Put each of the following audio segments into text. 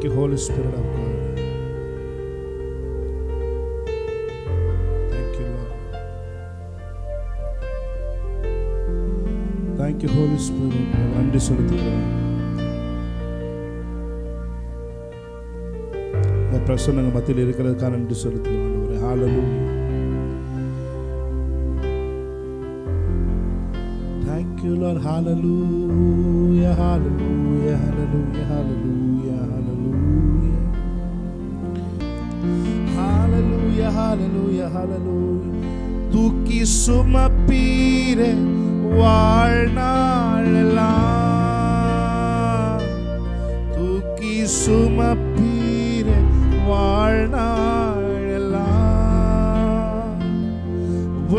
you, Holy Spirit of God. Thank you, Lord. Thank you, Holy Spirit. நன்றி செலுத்துகிறோம். இந்த பிரசன்னங்க மத்தியில் இருக்கிறதுக்காக நன்றி செலுத்துகிறோம். Hallelujah. Thank you, Lord. Hallelujah, hallelujah, hallelujah, hallelujah, hallelujah. Hallelujah, hallelujah, hallelujah. தூக்கி சுமப்பீரே வாழ்நாளெல்லாம், தூக்கி சுமப்பீரே வாழ்நாளெல்லாம்,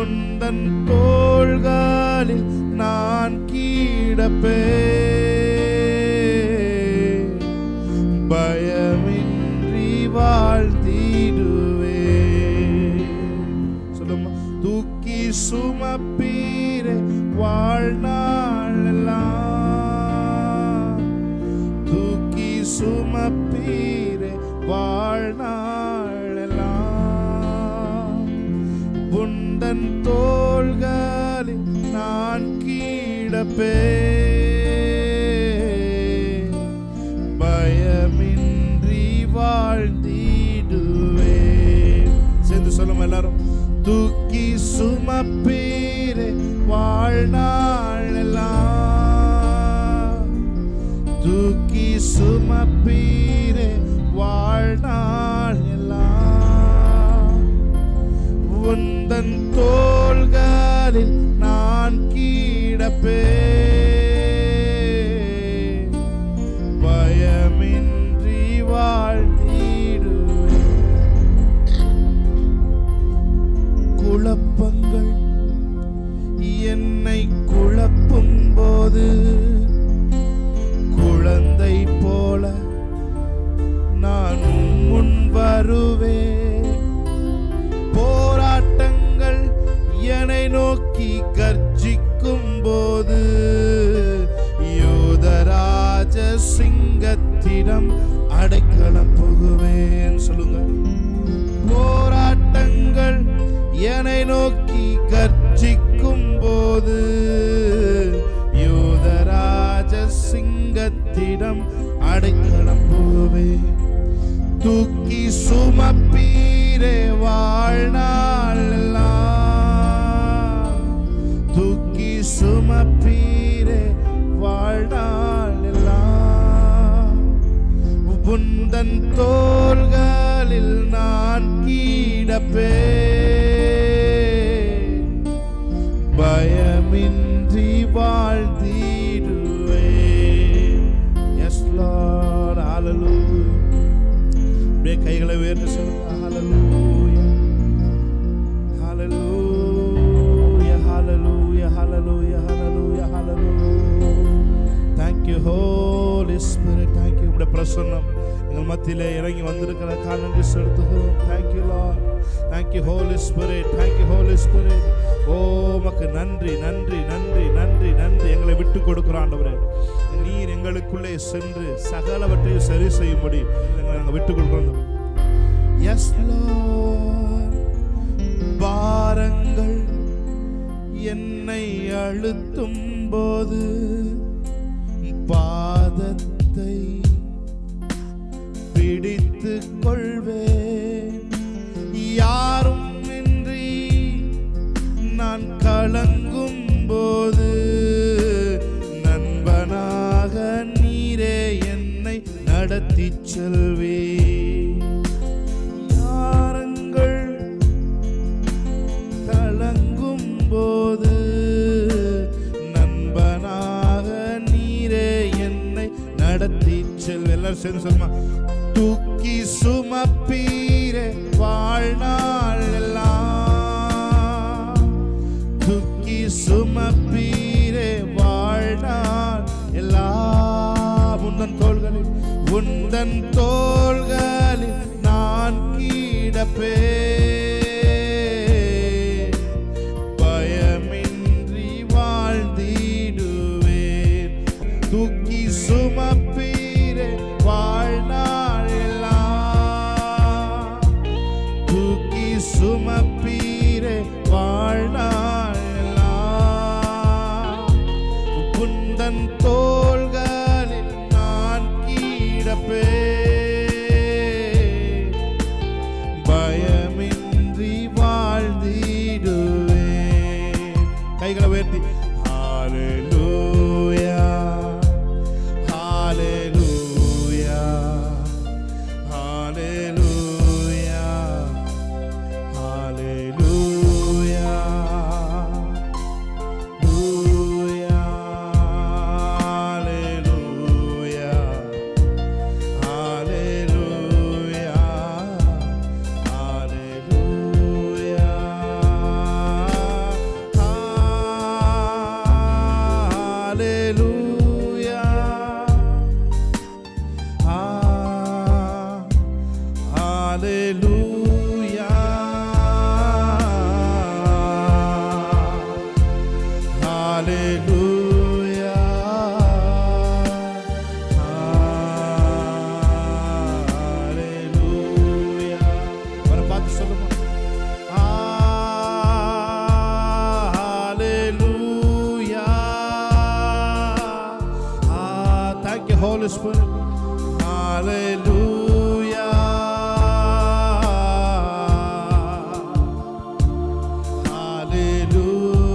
உந்தன் தோள்களில் நான் கிடப்பேன், பயமின்றி வாழ்ந்திடுவேன். சொல்லுமா, தூக்கி சுமப்பீரே வாழ்நாளெல்லாம், தூக்கி சுமப்பீரே வாழ்நாளெல்லாம், உந்தன் தோள்களில் நான் கிடப்பேன், பயமின்றி வாழ்ந்திடுவேன். சேர்ந்து சொல்லுமா எல்லாரும், தூக்கி சுமப்பீரே வாழ்நாளெல்லாம், தூக்கி சுமப்பீரே வாழ்நாளெல்லாம், உந்தன் தோள்களில் நான் கிடப்பேன், பயமின்றி வாழ்ந்திடுவேன். குழப்பங்கள் என்னை குழப்பும் போது குழந்தை போல நான் முன் வருவேன், போராட்டங்கள் என்னை நோக்கி கர்ஜிக்கும் போது யோதராஜ சிங்கத்திடம் அடைக்கலம் புகுவேன். சொல்லுங்க, போராட்டங்கள் என்னை நோக்கி கர்ஜிக்கும் போது யோதராஜ சிங்கத்திடம் அடைக்கலம் புகுவேன், தூக்கி சுமப்பீரே வாழ்நாளெல்லாம், தூக்கி சுமப்பீரே வாழ்நாளெல்லாம், உந்தன் தோள்களில் நான் கிடப்பேன், பயமின்றி வாழ்ந்திடுவேன். Yes Lord, hallelujah. அப்படியே கைகளை உயர்த்தி சொல்லுங்க, hallelujah, hallelujah, hallelujah, hallelujah, hallelujah, hallelujah. Thank you, Holy Spirit. Thank you. உம்முடைய பிரசன்னம் எங்கள் மத்தியிலே இறங்கி வந்திருக்கிறதுக்காக நன்றி செலுத்துகிறோம். Thank you, Lord. Thank you, Holy Spirit. Thank you, Holy Spirit. ஓ உமக்கு நன்றி, நன்றி, நன்றி, நன்றி, நன்றி. எங்களை விட்டு கொடுக்கிறோம் ஆண்டவரே. நீர் எங்களுக்குள்ளே சென்று சகலவற்றையும் சரி செய்யும்படி எங்களை நாங்கள் விட்டு கொடுக்கிறோம். Yes Lord. பாரங்கள் என்னை அழுத்தும் போது பாதத்தை பிடித்துக் கொள்வேன், யாரும் இன்றி நான் கலங்கும் போது நண்பனாக நீரே என்னை நடத்தி செல்வே. யாரங்கள் கலங்கும் போது நண்பனாக நீரே என்னை நடத்தி செல்வே. எல்லாரும் சேர்ந்து சொல்லுமா, தூக்கி சுமப்பீரே வாழ்நாளெல்லாம், தூக்கி சுமப்பீரே வாழ்நாள் எல்லாம், உந்தன் தோள்களில், உந்தன் தோள்களில் நான் கிடப்பேன், பயமின்றி வாழ்ந்திடுவேன், தூக்கி சுமப்பீரே வாழ்நாள் you, Holy Spirit. Hallelujah. Hallelujah.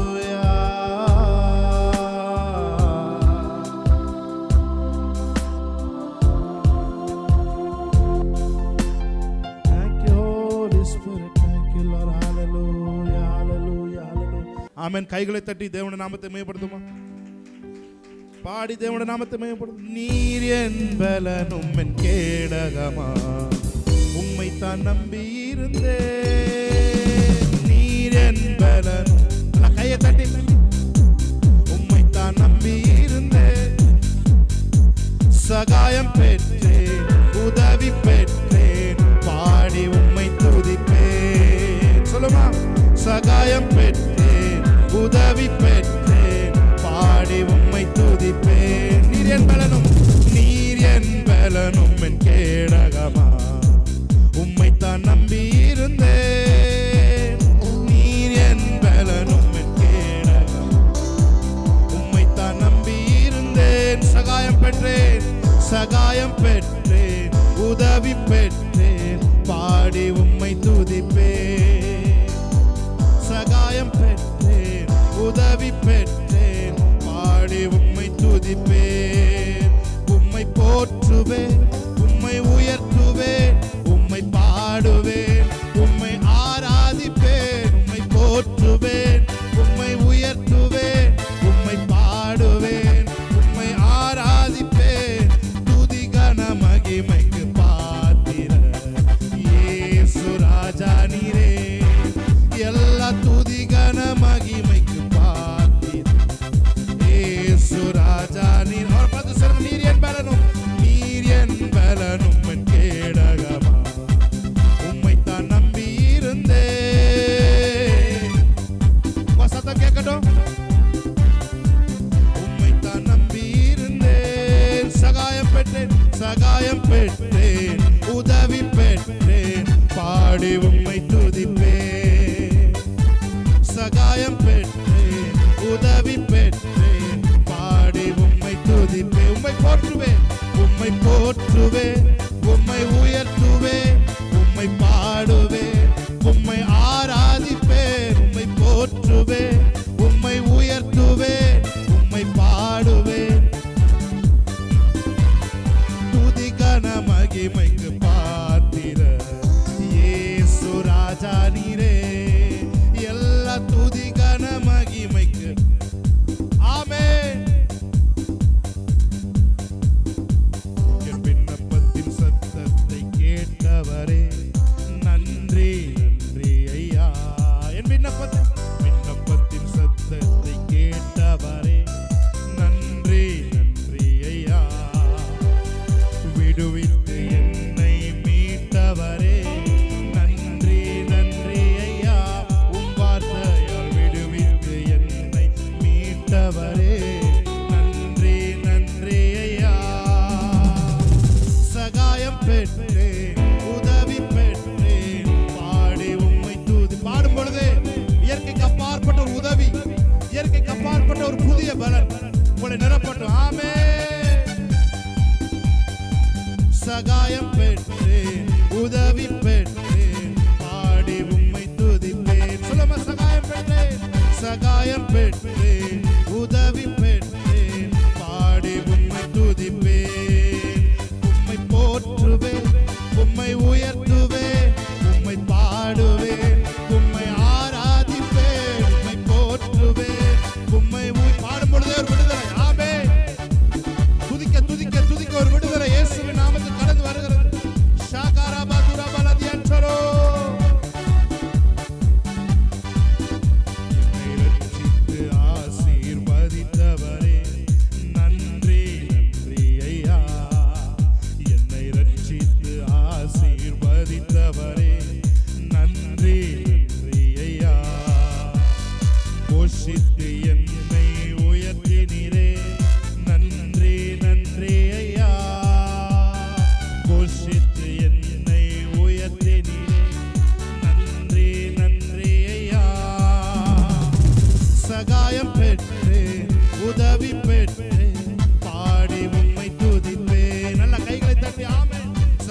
Thank you, Holy Spirit. Thank you, Lord. Hallelujah. Hallelujah. Hallelujah. Amen. கைகளை தட்டி தேவனுடைய நாமத்தை மேம்படுத்துமா? பாடி தேவனுடைய நாமத்தை மேம்படுத்தும். நீர் என் பலனும் என் கேடகமா, உம்மை தான் நம்பி இருந்தேன். நீர் என் பலனும், கையை தட்டி, உம்மை தான் நம்பி இருந்தேன். சகாயம் பெற்றேன், உதவி பெற்றேன், பாடி உம்மை துதிப்பேன். சொல்லுமா, சகாயம் பெற்றேன், உதவி பெற்றேன், பாடி உம்மை துதிப்பேன். நீர் என் பலனும், நீர் என் பலனும் என் கேடகமா, உம்மை தான் நம்பி இருந்தேன். நீர் என் பலனும் என் கேடகம், உம்மை தான் நம்பி இருந்தேன். சகாயம் பெற்றேன், சகாயம் பெற்றேன், உதவி பெற்றேன், பாடி உம்மை துதிப்பேன். சகாயம் பெற்றேன், உதவி பெற்றேன், பாடி உம்மை துதிப்பேன். உம்மை போற்றுவேன், உம்மை உயர்த்துவேன், உம்மை பாடுவேன், உம்மை ஆராதிப்பேன். உம்மை போற்றுவேன், உம்மை உயர்த்துவேன், உம்மை பாடுவேன், உம்மை ஆராதிப்பேன். துதி கன மகிமைக்கு பாத்திரர் இயேசு ராஜா நீரே. எல்லா துதி கன மகிமைக்கு பாத்திரர் இயேசு ராஜா நீர். அவர் பார்த்து சொல்லுங்க, நீர் என் பலனும், நீர் என் பலனும் என் கேடகமா, உம்மை தான் நம்பி இருந்தேன். உங்க சத்தம் கேட்கட்டும். உம்மை தான் நம்பி இருந்தேன். சகாயம் பெற்றேன், சகாயம் பெற்றேன், உதவி பெற்றேன், பாடி உம்மை துதிப்பேன். சகாயம் பெற்றேன், உதவி பெற்றேன், பாடி உம்மை துதிப்பேன். உம்மை போற்றுவேன், உம்மை போற்றுவேன், உம்மை உயர்த்துவேன், உம்மை பாடுவேன், உம்மை ஆராதிப்பேன். உம்மை போற்றுவேன், உம்மை உயர்த்துவேன், உம்மை பாடுவேன். துதி கன மகிமைக்கு பாத்திரர் இயேசு ராஜா நீரே. எல்லா துதி கன மகிமைக்கு. ஆமென். என் விண்ணப்பத்தின் சத்தத்தை கேட்டவரே, நன்றி நன்றி ஐயா. என் விண்ணப்பத்தின் சத்தத்தை கேட்டவரே, நன்றி நன்றி ஐயா. விடுவித்து என்னை மீட்டவரே, நன்றி நன்றி ஐயா. உம் வார்த்தையால் விடுவித்து என்னை மீட்டவரே, நன்றி நன்றி ஐயா. சகாயம் பெற்றேன், உதவி பெற்றேன், பாடி உம்மை துதி. பாடும் பொழுது இயற்கைக்கு அப்பாற்பட்ட ஒரு உதவி, இயற்கைக்கு அப்பாற்பட்ட ஒரு புதிய பலன் உங்களை நிரப்பட்டும். ஆமென். சகாயம் பெற்றேன், உதவி பெற்றேன், பாடி உம்மை துதிப்பேன். சொல்லுமா, சகாயம் பெற்றேன், சகாயம் பெற்றேன், உதவி பெற்றேன், பாடி உம்மை துதிப்பேன். உம்மை போற்றுவேன், உம்மை உயர்த்துவேன், உம்மை பாடுவேன், உம்மை ஆராதிப்பேன். உம்மை போற்றுவேன், உம்மை பாடும் பொழுதே ஒரு விடுதலை. ஆமென். துதிக்க துதிக்க துதிக்க ஒரு விடுதலை இயேசுவின் நாமத்தில் கடந்து வருகிறது. ஷாகாராபா துராபலா தியன்சரோ. என்னை ரட்சித்து ஆசி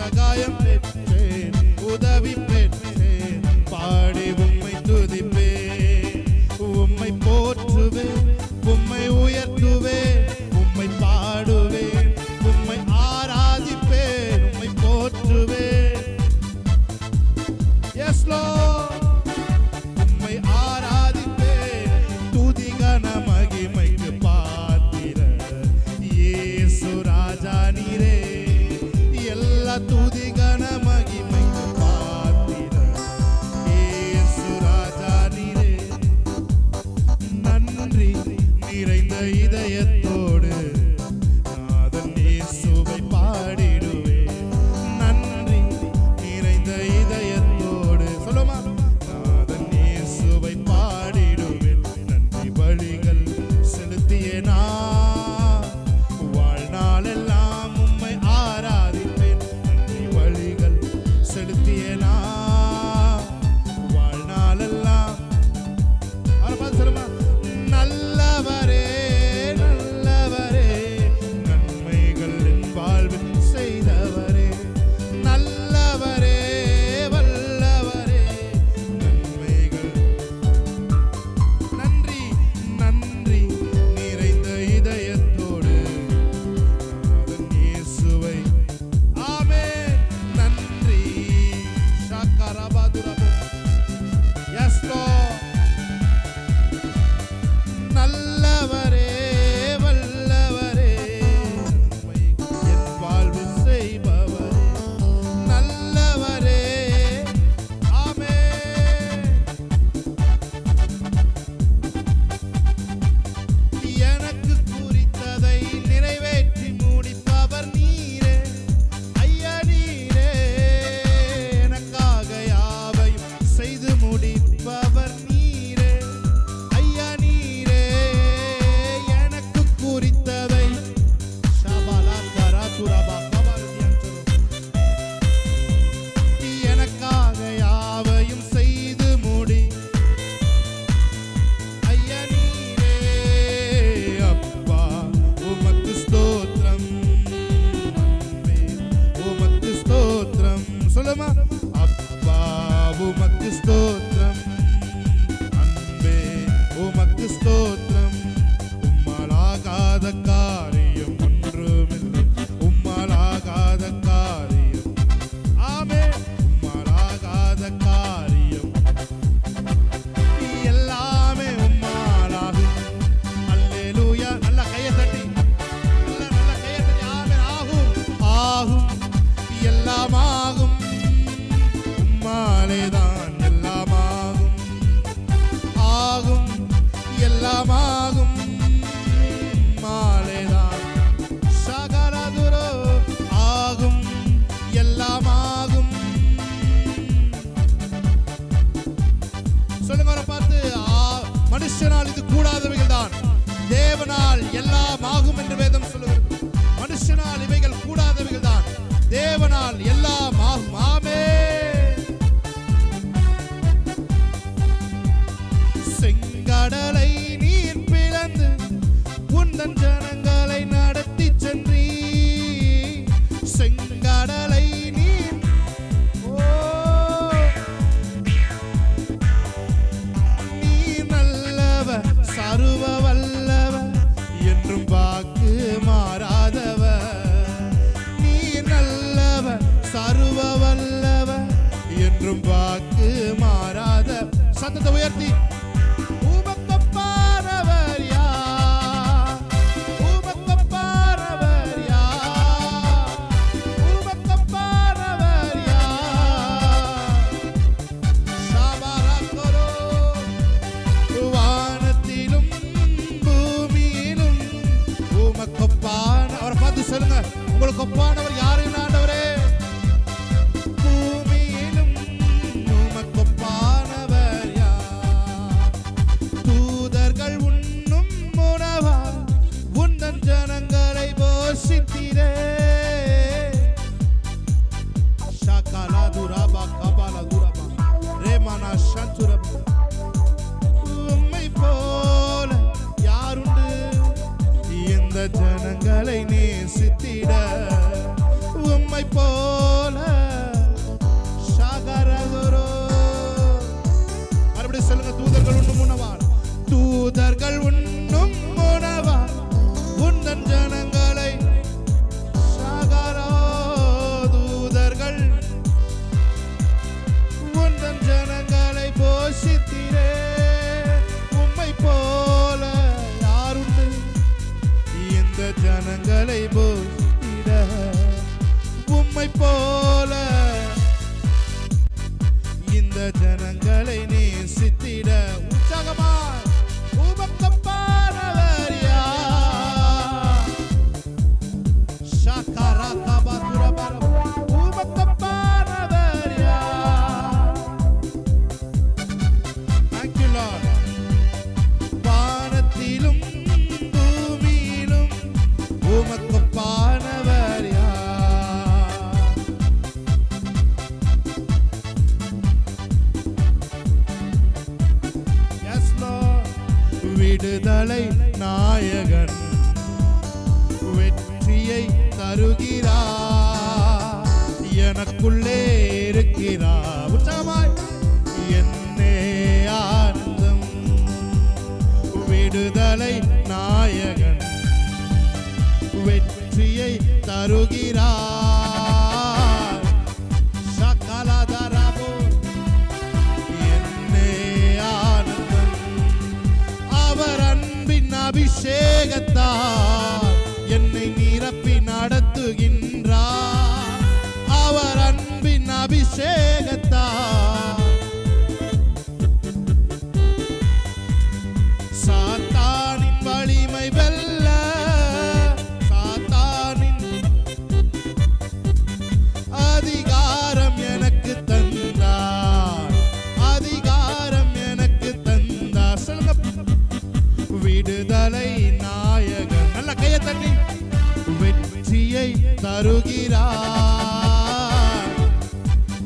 சகாயம் பெற்றேன், உதவி பெற்றேன், பாடி உம்மை துதிப்பேன், உம்மை போற்றுவேன், உம்மை உயர்த்துவேன், உம்மை பாடுவேன், உம்மை ஆராதிப்பேன், உம்மை போற்றுவேன். Yes Lord, உம்மை ஆராதிப்பேன், துதி கன மகிமைக்கு பாத்திரர் இயேசு ராஜா நீரே, எல்லா துதி கன மகிமைக்கு பாத்திரர் இயேசு ராஜா நீரே. நன்றி நிறைந்த இதயத்தோடு நாதன் இயேசுவை பாடிடுவேன், நன்றி நிறைந்த இதயத்தோடு சொல்லுமா, நாதன் இயேசுவை பாடிடுவேன். நன்றி பலிகள் செலுத்திய நான் வாழ்நாளெல்லாம் உம்மை ஆராதிப்பேன், நன்றி பலிகள் செலுத்திய நான் வாழ்நாளெல்லாம். அவரை பார்த்து சொல்லுமா, நல்லவரே நல்லவரே, நன்மைகள் என் வாழ்வில் செய்தவரே, நல்லவரே வல்லவரே, நன்மைகள். நன்றி நன்றி நிறைந்த இதயத்தோடு நாதன் இயேசுவை. ஆமென். நன்றி. ஷக்கரபதுரபு. Yes Lord. நல்லவரே வல்லவரே, நன்மை என் வாழ்வில் செய்பவரே, நல்லவரே. ஆமென். எனக்கு குறித்ததை நிறைவேற்றி முடிப்பவர் நீரே, ஐயா நீரே, எனக்காக யாவையும் செய்து முடிப்பவர் நீரே, ஐயா நீரே, எனக்கு குறித்ததை எனக்காக யாவையும் செய்து முடி, ஐயா நீரே. அப்பா உமக்கு ஸ்தோத்திரம், அன்பே உமக்கு ஸ்தோத்திரம். சொல்லுமா, அப்பா உமக்கு ஸ்தோத்திரம், அன்பே உமக்கு ஸ்தோத்திரம். உம்மாலாகாத காரியம் ஒன்றுமில்லை, உம்மாலாகாத காரியம். ஆமென். உம்மாலாகாத காரியம் எல்லாமே உம்மாலாகும். அல்லேலூயா. நல்ல கையை தட்டி, நல்ல கையை தட்டி. ஆமென். ஆகும் ஆகும் எல்லாம் ஆகும், உம்மாலேதான் எல்லாம் ஆகும், ஆகும் எல்லாம் ஆகும், உம்மாலேதான் சகலதுரோ ஆகும், எல்லாம் ஆகும். சொல்லுங்க அவரை பார்த்து, மனுஷனால் இது கூடாதவைகள் தான், தேவனால் எல்லாம் ஆகும் என்று வேதம் சொல்லுகிறது. மனுஷனால் இவைகள் கூடாதவைகள் தான், தேவனால் எல்லாம் ஆகும். ஆமென். செங்கடலை நீர் பிளந்து உந்தன் ஜனங்களை நடத்தி சென்றீ, செங்கடலை நீர். ஓ நீ நல்லவர், சர்வ வல்லவர், என்றும் வாக்கு மாறாதவர். நீ நல்லவர், சர்வ வல்லவர், என்றும் வாக்கு மாறாத. சத்தத்தை உயர்த்தி, உமக்கொப்பானவர் யார், உமக்கொப்பானவர் யார், உமக்கொப்பானவர் யார். சபரக்கரோ. வானத்திலும் பூமியிலும் உமக்கொப்பான. அவரை பார்த்து சொல்லுங்க, உங்களுக்கு ஒப்பானவர் யாரு ஆண்டவரே? பூமியிலும் உமக்கொப்பானவர் யார்? தூதர்கள் உண்ணும் உணவா உந்தன் ஜனங்களை போஷித்தீரே. ஷகலா துரபா கபலா துரபா ரேமனா ஷந்துரபா. உம்மை போல யாருண்டு இந்த ஜனங்களை நேசித்திட? உம்மை போல தூதர்கள் உண்ணும் உணவா உந்தன் ஜனங்களை தூதர்கள் உந்தன் ஜனங்களை போஷித்திரே. உம்மை போல யாருண்டு இந்த ஜனங்களை போஷித்திட? உம்மை போல இந்த ஜனங்களை நேசித்திட. உற்சாகமாய் உமக்கப்பானவர் யார்? ஷகரகபதுரபரம் உமக்கப்பானவர் யார்? Thank you Lord. வானத்திலும் பூமியிலும் உமக்கப்பானவர் யார்? விடுதலை நாயகன் வெற்றியை தருகிறார். எனக்குள்ளே இருக்கிறார். உற்சாகமாய் என்னே ஆனந்தம். விடுதலை நாயகன் வெற்றியை தருகிறார். சகலதரபோ என்னே ஆனந்தம். அவர் அன்பின் அபிஷேகத்தால் என்னை நிரப்பி நடத்துகின்றார். அவர் அன்பின் அபிஷேகத்தால் சாத்தானின் வலிமை வெல்ல சாத்தானின் அதிகாரம் எனக்கு தந்தார். அதிகாரம் எனக்கு தந்தார். சொல்லுங்க. விடுதலை நாயகன் நல்ல கையை தட்டி வெற்றியை தருகிறார்.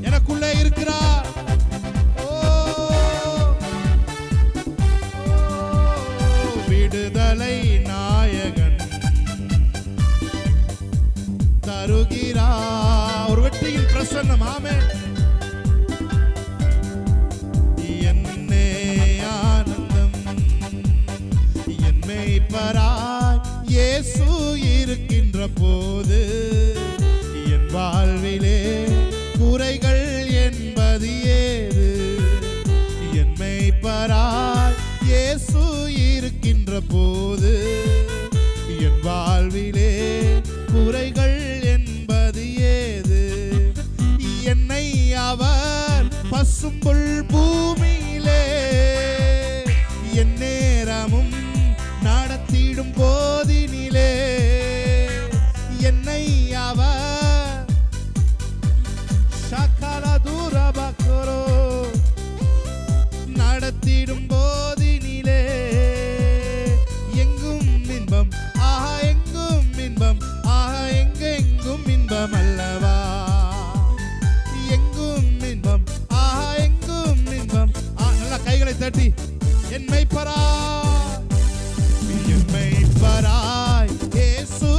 எனக்குள்ளே இருக்கிறார். விடுதலை நாயகன் தருகிறார். ஒரு வெற்றியின் பிரசன்னம். ஆமென். என்னே ஆனந்தம். என் மேய்ப்பராய் இயேசு இருக்கின்ற போது என் வாழ்விலே குறைகள் என்பது ஏது? என் மேய்ப்பராய் இயேசு இருக்கின்ற போது என் வாழ்விலே குறைகள் என்பது ஏது? என்னை அவர் பசும்புல் பூமியிலே என் நேரமும் நடத்திடும் போதினிலே என்னை அவர் சகலதுரபக்கரோ நடத்திடும் போதினிலே எங்கும் இன்பம். ஆஹா எங்கும் இன்பம். ஆஹா எங்கெங்கும் இன்பம் அல்லவா? எங்கும் இன்பம். ஆஹா எங்கும் இன்பம். நல்லா கைகளை தட்டி என் மெய்ப்பராய் என் மெய்ப்பராய் இயேசு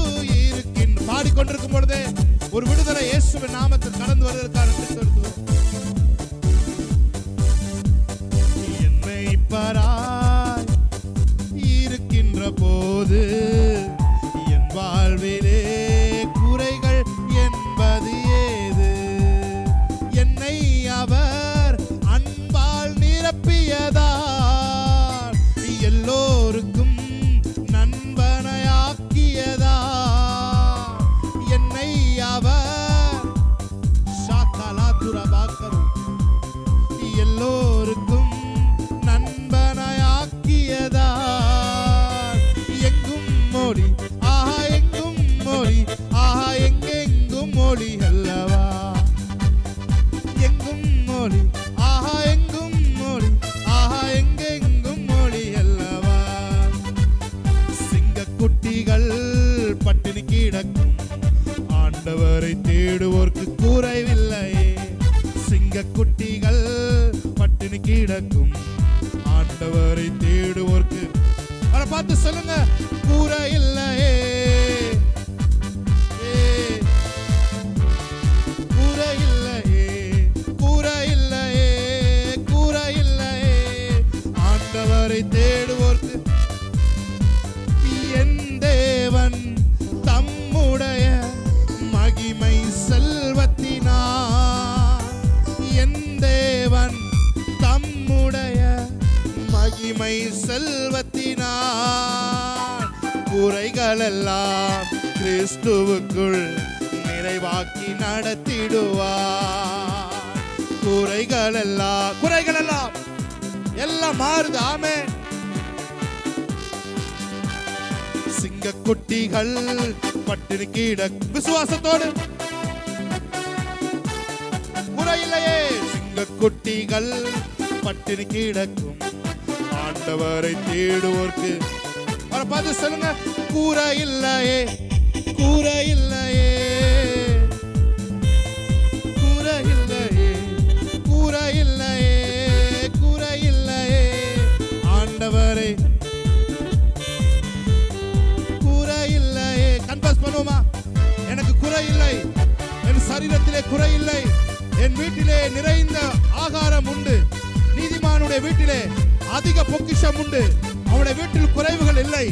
இருக்கின்ற பாடிக்கொண்டிருக்கும் பொழுதே ஒரு விடுதலை இயேசுவின் நாமத்தில் கடந்து வருவதற்காக நன்றி செலுத்துவோம். என் மெய்ப்பராய் இருக்கின்ற போது என் வாழ்விலே குறைகள் என்பது ஏது? என்னை அவர் அன்பால் நிரப்பியதால் எல்லோருக்கும் நண்பனையாக்கியதா. என்னை அவர் சகலதுரபக்கரோ எல்லோருக்கும் நண்பனையாக்கியதா. எங்கும் மொழி. ஆஹா எங்கும் மொழி. ஆஹா எங்கெங்கும் மொழி அல்லவா? எங்கும் மொழி. ஆஹா எங்கும் மொழி. ஆஹா எங்கெங்கும் மொழி அல்லவா? சிங்கக்குட்டிகள் பட்டினி கிடக்கும் ஆண்டவரை தேடுவோர்க்கு குறைவில்லையே. சிங்கக்குட்டிகள் பட்டினி கிடக்கும் ஆண்டவரை தேடுவோர்க்கு அவரை பார்த்து சொல்லுங்க குறையில்லையே. குறையில்லையே. குறையில்லையே. குறையில்லையே. ஆண்டவரை தேடுவோர் குறைகள் எல்லாம் கிறிஸ்துவுக்குள் நிறைவாக்கி நடத்திடுவார். குறைகள் எல்லாம் எல்லாம் மாறுது. ஆமென். சிங்க குட்டிகள் பட்டினி கிடக்கும் விசுவாசத்தோடு, குறையில்லையே. சிங்க குட்டிகள் பட்டினி கிடக்கும் ஆண்டவரை தேடுவோர்க்கு பார்த்து சொல்லுங்க, கூரை இல்லையே, கூரை இல்லையே, கூரை இல்லையே, கூரை இல்லையே, கூரை இல்லையே. ஆண்டவரை கூரை இல்லையே. கன்ஃபஸ் பண்ணுவோமா? எனக்கு குறை இல்லை, என் சரீரத்திலே குறை இல்லை, என் வீட்டிலே நிறைந்த ஆகாரம் உண்டு. நீதிமானுடைய வீட்டிலே அதிக பொக்கிஷம் உண்டு. அவருடைய வீட்டில் குறைவுகள் இல்லை.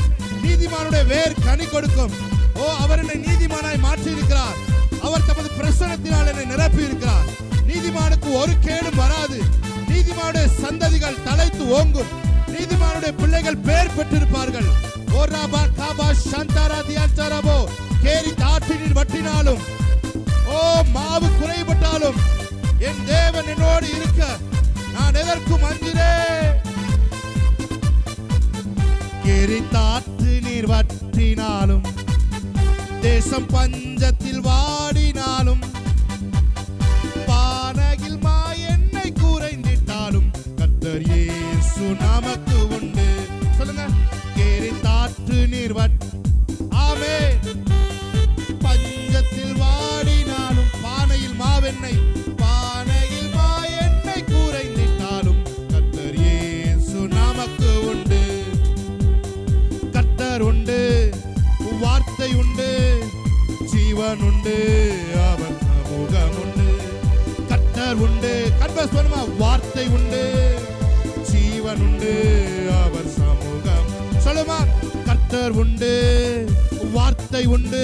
நீதிமானுடைய வேர் கனி கொடுக்கும். ஓ, அவர் என்னை நீதிமானாய் மாற்றி இருக்கிறார். அவர் தமது பிரசன்னத்தினால் என்னை நிரப்பி இருக்கிறார். நீதிமானுக்கு ஒரு கேடும் வராது. நீதிமானுடைய சந்ததிகள் தலைத்து ஓங்கும். நீதிமானுடைய பிள்ளைகள் பேர் பெற்றிருப்பார்கள். கேரி தாற்றினில் வட்டினாலும், ஓ மாவு குறைபட்டாலும் என் தேவன் என்னோடு இருக்க நான் எதற்கும் அஞ்சினேன். கேரி தாற்று நீர் வற்றினாலும், தேசம் பஞ்சத்தில் வாடினாலும், பானையில் மா எண்ணெய் குறைந்திட்டாலும் கர்த்தர் இயேசு நமக்கு உண்டு. சொல்லுங்க, கேரி தாற்று நீர் ஆமென். பஞ்சத்தில் வாடினாலும், பானையில் மாவெண்ணெய், பானையில் மா எண்ணெய் குறைந்திட்டாலும் கர்த்தர் இயேசு நமக்கு உண்டு. கர்த்தர் உண்டு, வார்த்தை உண்டு, ஜீவன் உண்டு, அவர் சமூகம் உண்டு. கர்த்தர் உண்டு, கன்ஃபஸ் பண்ணுமா? வார்த்தை உண்டு, ஜீவன் உண்டு, அவர் சமூகம். சொல்லுமா? கர்த்தர் உண்டு, வார்த்தை உண்டு,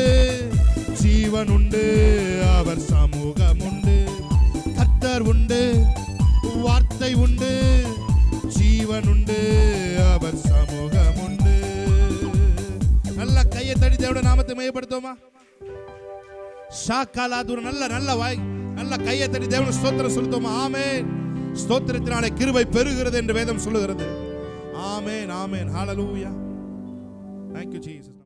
ஜீவன் உண்டு, அவர் சமூகம் உண்டு. கர்த்தர் உண்டு, வார்த்தை உண்டு, ஜீவன் உண்டு, அவர் சமூகம் உண்டு. நல்ல கையை தட்டி தேவனுடைய நாமத்தை மையப்படுத்துவோமா? ஷாக்காலாதுர நல்ல நல்ல வாய் நல்ல கையை தட்டி தேவனுடைய ஸ்தோத்திரம் செலுத்துவோமா? ஆமென். ஸ்தோத்திரத்தினாலே கிருபை பெருகிறது என்று வேதம் சொல்லுகிறது. ஆமென், ஆமென், ஹalleluya. Thank you Jesus.